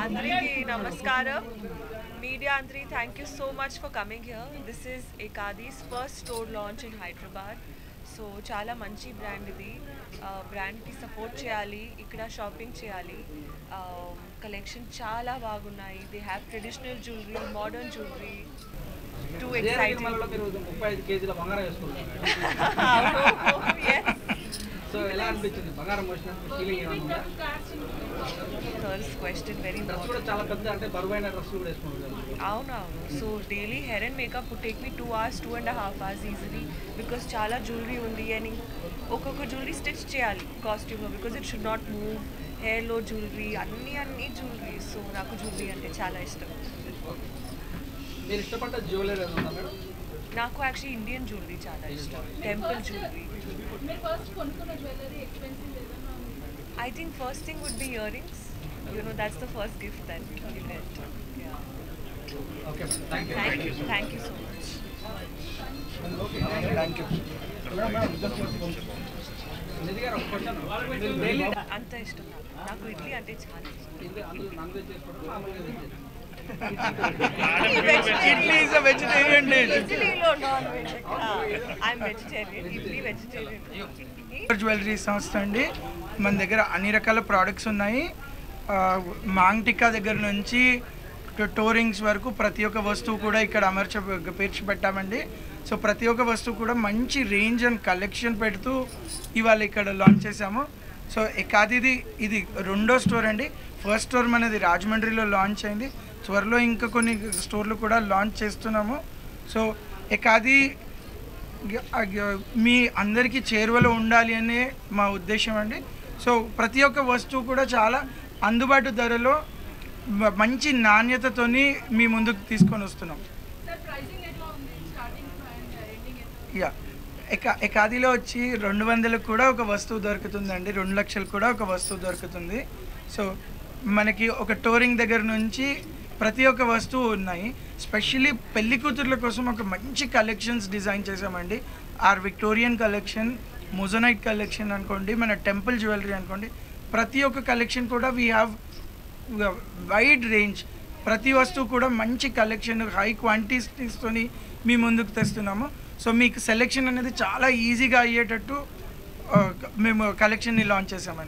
Andriki Namaskaram. Media Andri, thank you so much for coming here. This is Ekadi's first store launch in Hyderabad. So చాలా మంచి brand ఇది. బ్రాండ్కి support చేయాలి, ఇక్కడ shopping చేయాలి. Collection చాలా బాగున్నాయి. They have traditional jewellery, modern jewellery. Too exciting. So ఎలా అనిపించింది బంగారం మోసినప్పుడు ఫీలింగ్ ఏమన్నా? ఫస్ట్ క్వశ్చన్ వెరీ డ్రెస్ కూడా చాలా పెద్ద అంటే బరువైన డ్రెస్ కూడా వేసుకుంటారు. అవునవును. So daily hair and makeup would take me 2 hours 2.5 hours easily, because చాలా జ్యువెలరీ ఉంది అని ఒక్కొక్క జ్యువెలరీ స్టిచ్ చేయాలి కాస్ట్యూమ్లో, because it should not move. హెయిర్లో జ్యువెలరీ అన్ని జ్యువెలరీ. సో నాకు జ్యువెలరీ అంటే చాలా ఇష్టం. మీరు ఇష్టపడ్డ జ్యువెలరీ ఏమన్నా మేడం? నాకు యాక్చువల్లీ ఇండియన్ జ్యువెలరీ చాలా ఇష్టం, temple jewellery. I think first thing would be earrings. You know, that's the first gift that you get. Yeah. Okay, thank you. Thank you so much. Thank you. నిధి గారు ఒక question. Daily అంత ఇష్టం నాకు ఇడ్లీ అంటే చాలా ఇష్టం. ఇది అందులో నాన్ వెజ్ చేసుకోవడం మామూలుగా veg. Idli is a vegetarian dish. ఇడ్లీలో non veg. I'm vegetarian. Idli vegetarian. Jewellery సంస్థ అండి. మన దగ్గర అన్ని రకాల ప్రోడక్ట్స్ ఉన్నాయి. మాంగ్ టిక్కా దగ్గర నుంచి టోరింగ్స్ వరకు ప్రతి ఒక్క వస్తువు కూడా ఇక్కడ పేర్చి పెట్టామండి. సో ప్రతి ఒక్క వస్తువు కూడా మంచి రేంజ్ అండ్ కలెక్షన్ పెడుతూ ఇవాళ ఇక్కడ లాంచ్ చేసాము. సో ఎకాదిది ఇది రెండో స్టోర్ అండి. ఫస్ట్ స్టోర్ మనది రాజమండ్రిలో లాంచ్ అయింది. త్వరలో ఇంకా కొన్ని స్టోర్లు కూడా లాంచ్ చేస్తున్నాము. సో ఎకాది మీ అందరికీ చేరువలో ఉండాలి అనే మా ఉద్దేశం అండి. సో ప్రతి ఒక్క వస్తువు కూడా చాలా అందుబాటు ధరలో మంచి నాణ్యతతోని మీ ముందుకు తీసుకొని వస్తున్నాం. యా ఎకాదిలో వచ్చి 200 కూడా ఒక వస్తువు దొరుకుతుందండి, 2 లక్షలు కూడా ఒక వస్తువు దొరుకుతుంది. సో మనకి ఒక టోరింగ్ దగ్గర నుంచి ప్రతి ఒక్క వస్తువు ఉన్నాయి. స్పెషల్లీ పెళ్లి కూతుర్ల కోసం ఒక మంచి కలెక్షన్స్ డిజైన్ చేసామండి. Our Victorian collection, moissanite collection అనుకోండి, మన టెంపుల్ జ్యువెలరీ అనుకోండి, ప్రతి ఒక్క కలెక్షన్ కూడా వీ హ్యావ్ వైడ్ రేంజ్. ప్రతి వస్తువు కూడా మంచి కలెక్షన్, హై క్వాంటిటీస్తో మీ ముందుకు తెస్తున్నాము. సో మీకు సెలెక్షన్ అనేది చాలా ఈజీగా అయ్యేటట్టు మేము కలెక్షన్ని లాంచ్ చేసామండి.